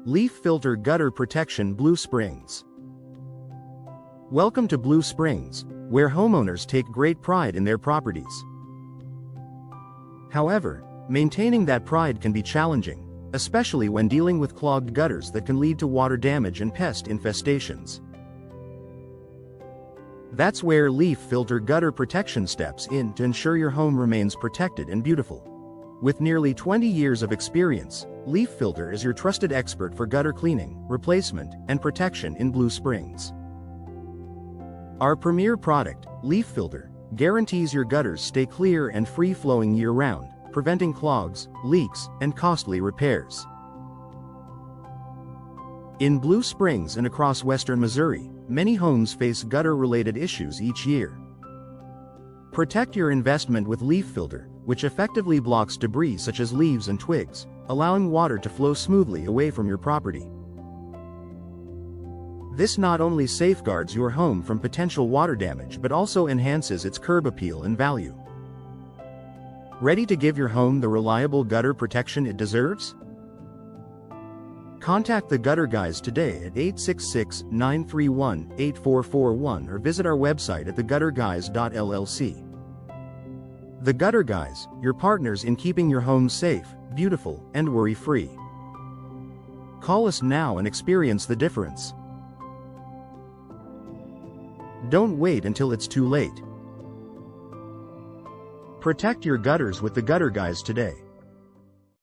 Leaf Filter Gutter Protection Blue Springs. Welcome to Blue Springs, where homeowners take great pride in their properties. However, maintaining that pride can be challenging, especially when dealing with clogged gutters that can lead to water damage and pest infestations. That's where Leaf Filter Gutter Protection steps in to ensure your home remains protected and beautiful. With nearly 20 years of experience, Leaf Filter is your trusted expert for gutter cleaning, replacement, and protection in Blue Springs. Our premier product, Leaf Filter, guarantees your gutters stay clear and free-flowing year-round, preventing clogs, leaks, and costly repairs. In Blue Springs and across western Missouri, many homes face gutter-related issues each year. Protect your investment with Leaf Filter, which effectively blocks debris such as leaves and twigs, allowing water to flow smoothly away from your property. This not only safeguards your home from potential water damage but also enhances its curb appeal and value. Ready to give your home the reliable gutter protection it deserves? Contact the Gutter Guys today at 866-931-8441 or visit our website at thegutterguys.llc. The Gutter Guys, your partners in keeping your home safe, beautiful, and worry-free. Call us now and experience the difference. Don't wait until it's too late. Protect your gutters with the Gutter Guys today.